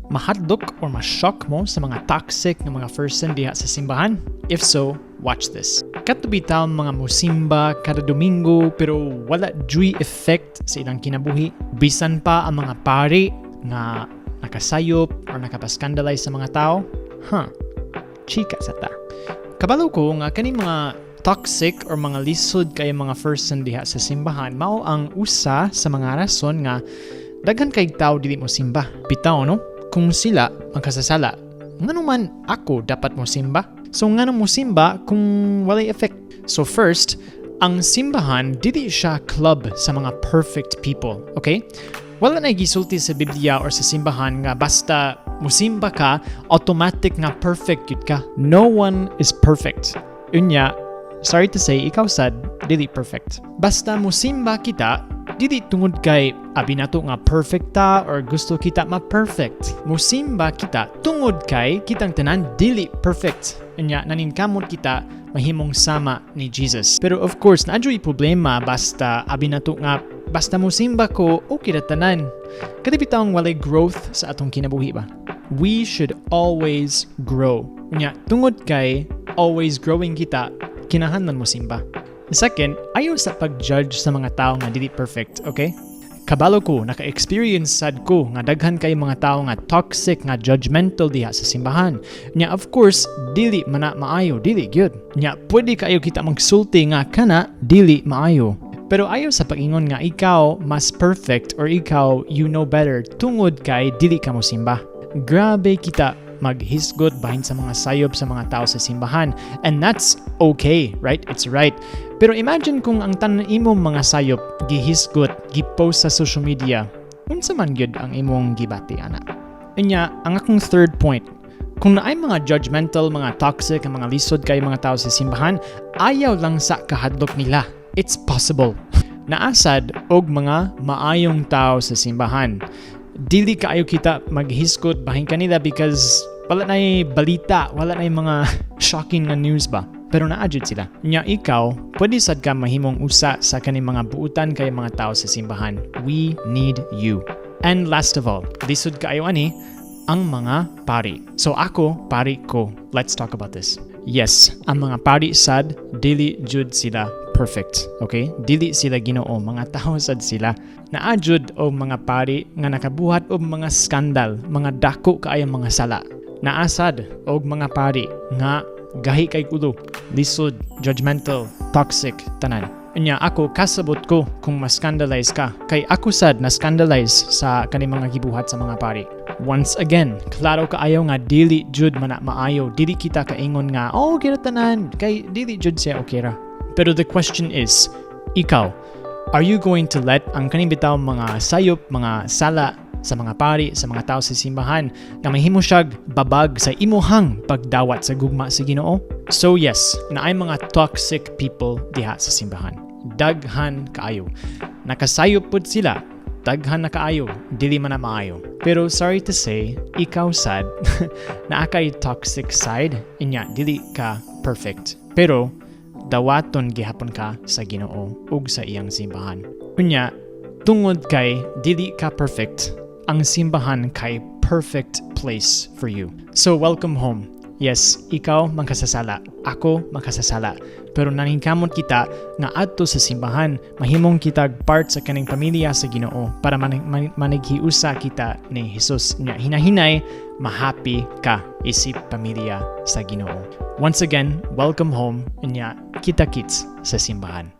Mahadlok or ma-shock mo sa mga toxic ng mga person diha sa simbahan? If so, watch this. Katubitaw mga musimba kada Domingo pero wala joy effect sa ilang kinabuhi. Bisan pa ang mga pari nga nakasayop or nakapaskandalize sa mga tao. Chika sa ta. Kabalo ko nga kaning mga toxic or mga lisod kay mga person diha sa simbahan mao ang usa sa mga rason nga daghan kay tao dili mo simba. Bitaw no? Kung sila magkasasala, ngano man ako dapat mo simba? So ngano mo simba kung walay effect? So first, ang simbahan dili siya club sa mga perfect people, okay? Wala na gisulti sa Biblia or sa simbahan nga basta musimba ka, automatic nga perfect yun ka. No one is perfect. Unya, sorry to say, ikaw sad, dili perfect. Basta musimba kita, dili tungod kay abi nato nga perfect ta or gusto kita ma-perfect. Musimba kita tungod kay kitang tanan dili perfect. Unya, naninkamot kita mahimong sama ni Jesus. Pero of course, naadyo'y problema basta abi nato nga basta musimba ko, okay na tanan. Katipitang walay growth sa atong kinabuhi ba? We should always grow. Unya, tungod kay always growing kita, kinahanglan mo simba. Second, ayaw sa pag-judge sa mga tao nga dili perfect, okay? Kabalo ko, naka-experience sad ko nga daghan kay mga tao nga toxic nga judgmental diha sa simbahan. Nya of course, dili man na maayo, dili gyud. Nya pwede kayo kita magsulti nga kana dili maayo. Pero ayaw sa pag-ingon nga ikaw mas perfect or ikaw you know better tungod kay dili ka mo simba. Grabe kita maghisgot bahin sa mga sayop sa mga tao sa simbahan. And that's okay, right? It's right. Pero imagine kung ang tanan imong mga sayop gihisgot, gipost sa social media. Unsa man gyud ang imong gibati ana? Unya, ang akong third point, kung naay mga judgmental, mga toxic, ang mga lisod kay mga tao sa simbahan, ayaw lang sa kahadlok nila. It's possible. Naasad og mga maayong tao sa simbahan. Dili kaayo kita maghisgot bahin kanila because wala na'y balita, wala na'y mga shocking na news ba. Pero naadjud sila. Nya ikaw, pwede sad ka mahimong usa sa kaning mga buutan kay mga tao sa simbahan. We need you. And last of all, lisod kaayo ani ang mga pari. So ako, pari ko. Let's talk about this. Yes, ang mga pari sad, dili jud sila perfect. Okay? Dili sila Ginoo, mga tao sad sila. Naadjud og mga pari nga nakabuhat og mga skandal, mga dako kaayong mga sala. Naasad og mga pari nga gahi kay kulo, lisod, judgmental, toxic, tanan. Unya ako kasabot ko kung ma-scandalize ka. Kay ako sad na scandalize sa kaning mga gibuhat sa mga pari. Once again, klaro kaayo nga dili jud man na maayo. Dili kita kaingon nga, oh, kira tanan. Kay dili jud siya okay ra. Pero the question is, ikaw, are you going to let ang kaning bitaw mga sayop, mga sala sa mga pari, sa mga tao sa simbahan nga mahimo siyag babag sa imuhang pagdawat sa gugma sa Ginoo? So yes, naay mga toxic people diha sa simbahan. Daghan kaayo. Nakasayop pud sila. Daghan na kaayo. Dili man na maayo. Pero sorry to say, ikaw sad naa kay toxic side, inya dili ka perfect. Pero dawaton gihapon ka sa Ginoo ug sa iyang simbahan. Unya, tungod kay dili ka perfect, ang simbahan kay perfect place for you. So welcome home. Yes, ikaw magkasasala, ako magkasasala. Pero naningkamot kita nga adto sa simbahan, mahimong kitag part sa kaning pamilya sa Ginoo para manighiusa kita ni Jesus. Nya hinahinay, mahappy ka isip pamilya sa Ginoo. Once again, welcome home. Nya kita-kits sa simbahan.